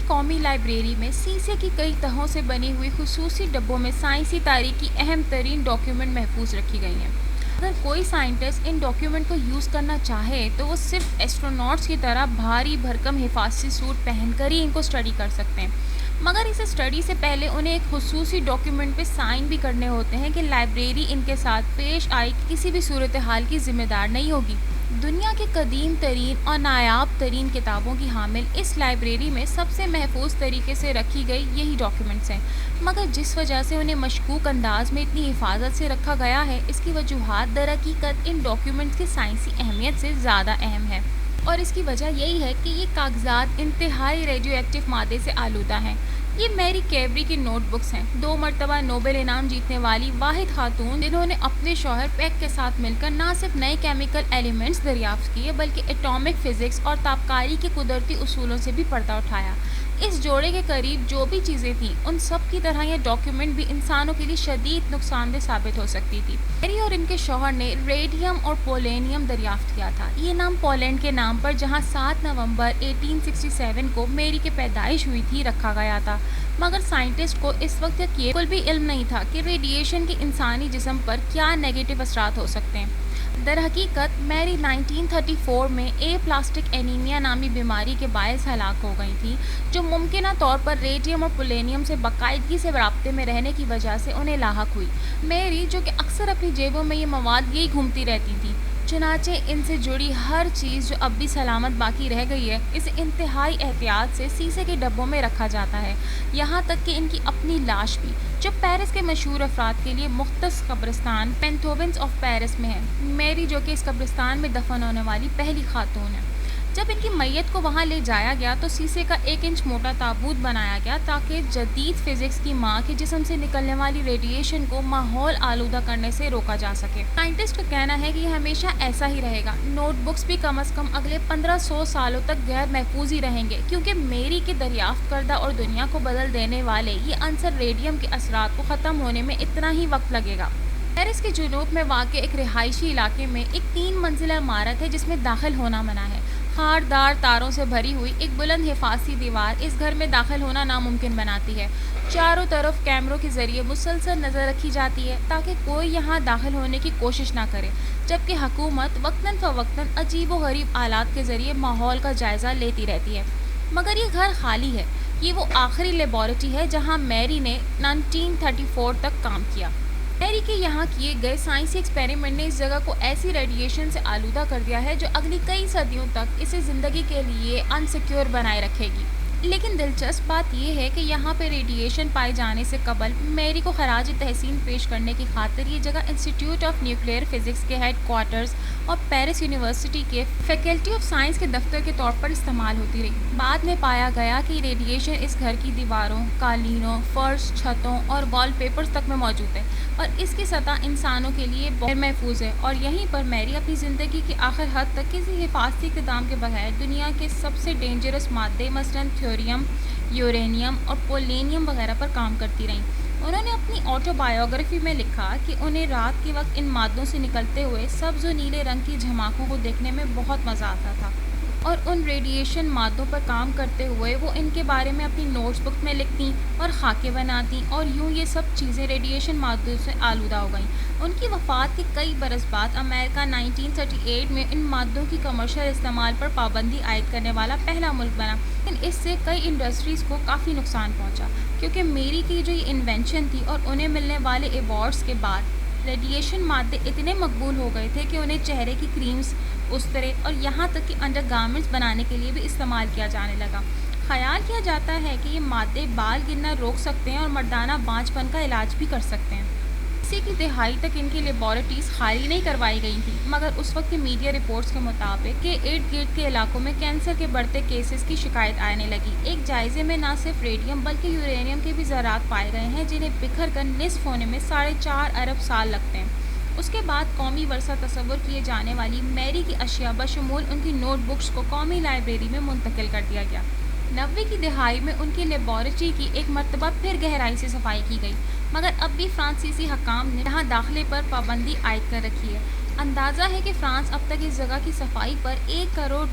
قومی لائبریری میں شیشے کی کئی تہوں سے بنی ہوئی خصوصی ڈبوں میں سائنسی تاریخ کی اہم ترین ڈاکیومنٹ محفوظ رکھی گئی ہیں۔ اگر کوئی سائنٹسٹ ان ڈاکیومنٹ کو یوز کرنا چاہے تو وہ صرف ایسٹروناٹس کی طرح بھاری بھرکم حفاظتی سوٹ پہن کر ہی ان کو اسٹڈی کر سکتے ہیں، مگر اس اسٹڈی سے پہلے انہیں ایک خصوصی ڈاکیومنٹ پہ سائن بھی کرنے ہوتے ہیں کہ لائبریری ان کے ساتھ پیش آئی کسی بھی صورتحال کی ذمہ دار نہیں ہوگی۔ دنیا کی قدیم ترین اور نایاب ترین کتابوں کی حامل اس لائبریری میں سب سے محفوظ طریقے سے رکھی گئی یہی ڈاکیومنٹس ہیں، مگر جس وجہ سے انہیں مشکوک انداز میں اتنی حفاظت سے رکھا گیا ہے، اس کی وجوہات در حقیقت ان ڈاکیومنٹس کی سائنسی اہمیت سے زیادہ اہم ہے، اور اس کی وجہ یہی ہے کہ یہ کاغذات انتہائی ریڈیو ایکٹیو مادے سے آلودہ ہیں۔ یہ میری کیوری کی نوٹ بکس ہیں، 2 مرتبہ نوبل انعام جیتنے والی واحد خاتون جنہوں نے اپنے شوہر پیک کے ساتھ مل کر نہ صرف نئے کیمیکل ایلیمنٹس دریافت کیے بلکہ ایٹامک فزکس اور تابکاری کے قدرتی اصولوں سے بھی پردہ اٹھایا۔ اس جوڑے کے قریب جو بھی چیزیں تھیں ان سب کی طرح یہ ڈاکیومنٹ بھی انسانوں کے لیے شدید نقصان دہ ثابت ہو سکتی تھی۔ میری اور ان کے شوہر نے ریڈیم اور پولینیم دریافت کیا تھا۔ یہ نام پولینڈ کے نام پر جہاں 7 نومبر 1867 کو میری کی پیدائش ہوئی تھی رکھا گیا تھا، مگر سائنٹسٹ کو اس وقت تک یہ بالکل بھی علم نہیں تھا کہ ریڈیشن کے انسانی جسم پر کیا نیگیٹو اثرات ہو سکتے ہیں۔ در حقیقت میری 1934 میں پلاسٹک اینیمیا نامی بیماری کے باعث ہلاک ہو گئی تھی، جو ممکنہ طور پر ریڈیم اور پولینیم سے باقاعدگی سے رابطے میں رہنے کی وجہ سے انہیں لاحق ہوئی۔ میری جو کہ اکثر اپنی جیبوں میں یہ مواد یہی گھومتی رہتی تھی، چنانچہ ان سے جڑی ہر چیز جو اب بھی سلامت باقی رہ گئی ہے اسے انتہائی احتیاط سے شیشے کے ڈبوں میں رکھا جاتا ہے، یہاں تک کہ ان کی اپنی لاش بھی، جو پیرس کے مشہور افراد کے لیے مختص قبرستان پینتھوونس آف پیرس میں ہے۔ میری جو کہ اس قبرستان میں دفن ہونے والی پہلی خاتون ہے۔ جب ان کی میت کو وہاں لے جایا گیا تو شیشے کا 1 انچ موٹا تابوت بنایا گیا تاکہ جدید فزکس کی ماں کے جسم سے نکلنے والی ریڈیشن کو ماحول آلودہ کرنے سے روکا جا سکے۔ سائنٹسٹ کا کہنا ہے کہ یہ ہمیشہ ایسا ہی رہے گا۔ نوٹ بکس بھی کم از کم اگلے 1500 سالوں تک غیر محفوظ ہی رہیں گے، کیونکہ میری کے دریافت کردہ اور دنیا کو بدل دینے والے یہ عنصر ریڈیم کے اثرات کو ختم ہونے میں اتنا ہی وقت لگے گا۔ پیرس کے جنوب میں واقع ایک رہائشی علاقے میں ایک 3 منزلہ عمارت ہے جس میں داخل ہونا منع ہے۔ خاردار تاروں سے بھری ہوئی ایک بلند حفاظتی دیوار اس گھر میں داخل ہونا ناممکن بناتی ہے۔ چاروں طرف کیمروں کے ذریعے مسلسل نظر رکھی جاتی ہے تاکہ کوئی یہاں داخل ہونے کی کوشش نہ کرے، جبکہ حکومت وقتاً فوقتاً عجیب و غریب آلات کے ذریعے ماحول کا جائزہ لیتی رہتی ہے۔ مگر یہ گھر خالی ہے۔ یہ وہ آخری لیبارٹری ہے جہاں میری نے 1934 تک کام کیا۔ میری کے یہاں کیے گئے سائنسی ایکسپیریمنٹ نے اس جگہ کو ایسی ریڈیشن سے آلودہ کر دیا ہے جو اگلی کئی صدیوں تک اسے زندگی کے لیے انسیکیور بنائے رکھے گی۔ لیکن دلچسپ بات یہ ہے کہ یہاں پہ ریڈیشن پائے جانے سے قبل میری کو خراج تحسین پیش کرنے کی خاطر یہ جگہ انسٹیٹیوٹ آف نیوکلیئر فزکس کے ہیڈ کوارٹرز اور پیرس یونیورسٹی کے فیکلٹی آف سائنس کے دفتر کے طور پر استعمال ہوتی رہی۔ بعد میں پایا گیا کہ ریڈیشن اس گھر کی دیواروں، قالینوں، فرش، چھتوں اور وال پیپرز تک میں موجود ہے اور اس کی سطح انسانوں کے لیے غیر محفوظ ہے، اور یہیں پر میری اپنی زندگی کی آخر حد تک کسی حفاظتی اقدام کے بغیر دنیا کے سب سے ڈینجرس مادے مثلاً تھیوریم، یورینیم اور پولینیم وغیرہ پر کام کرتی رہیں۔ انہوں نے اپنی آٹو بایوگرافی میں لکھا کہ انہیں رات کے وقت ان مادوں سے نکلتے ہوئے سبز و نیلے رنگ کی جھماکوں کو دیکھنے میں بہت مزہ آتا تھا، اور ان ریڈیشن مادوں پر کام کرتے ہوئے وہ ان کے بارے میں اپنی نوٹس بک میں لکھتیں اور خاکے بناتیں، اور یوں یہ سب چیزیں ریڈیشن مادوں سے آلودہ ہو گئیں۔ ان کی وفات کے کئی برس بعد امریکہ 1938 میں ان مادوں کی کمرشل استعمال پر پابندی عائد کرنے والا پہلا ملک بنا، لیکن اس سے کئی انڈسٹریز کو کافی نقصان پہنچا، کیونکہ میری کی جو یہ انوینشن تھی اور انہیں ملنے والے ایوارڈز کے بعد ریڈیشن مادے اتنے مقبول ہو گئے تھے کہ انہیں چہرے کی کریمز، استرے اور یہاں تک کہ انڈر گارمنٹس بنانے کے لیے بھی استعمال کیا جانے لگا۔ خیال کیا جاتا ہے کہ یہ مادے بال گرنا روک سکتے ہیں اور مردانہ بانجھ پن کا علاج بھی کر سکتے ہیں۔ اسی کی دہائی تک ان کی لیبارٹریز خالی نہیں کروائی گئی تھیں، مگر اس وقت کی میڈیا رپورٹس کے مطابق کہ ارد گرد کے علاقوں میں کینسر کے بڑھتے کیسز کی شکایت آنے لگی۔ ایک جائزے میں نہ صرف ریڈیم بلکہ یورینیم کے بھی ذرات پائے گئے ہیں جنہیں بکھر کر نصف ہونے میں 4.5 ارب سال لگتے ہیں۔ اس کے بعد قومی ورثہ تصور کیے جانے والی میری کی اشیاء بشمول ان کی نوٹ بکس کو قومی لائبریری میں منتقل کر دیا گیا۔ 90 کی دہائی میں ان کی لیبارٹری کی ایک مرتبہ پھر گہرائی سے صفائی کی گئی، مگر اب بھی فرانسیسی حکام نے یہاں داخلے پر پابندی عائد کر رکھی ہے۔ اندازہ ہے کہ فرانس اب تک اس جگہ کی صفائی پر $1 کروڑ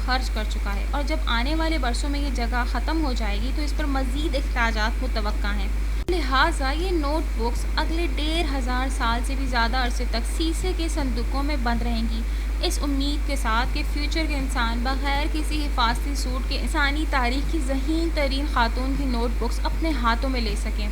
خرچ کر چکا ہے، اور جب آنے والے برسوں میں یہ جگہ ختم ہو جائے گی تو اس پر مزید اخراجات متوقع ہیں۔ لہٰذا یہ نوٹ بکس اگلے 1,500 سال سے بھی زیادہ عرصے تک شیشے کے صندوقوں میں بند رہیں گی، اس امید کے ساتھ کہ فیوچر کے انسان بغیر کسی حفاظتی سوٹ کے انسانی تاریخ کی ذہین ترین خاتون کی نوٹ بکس اپنے ہاتھوں میں لے سکیں۔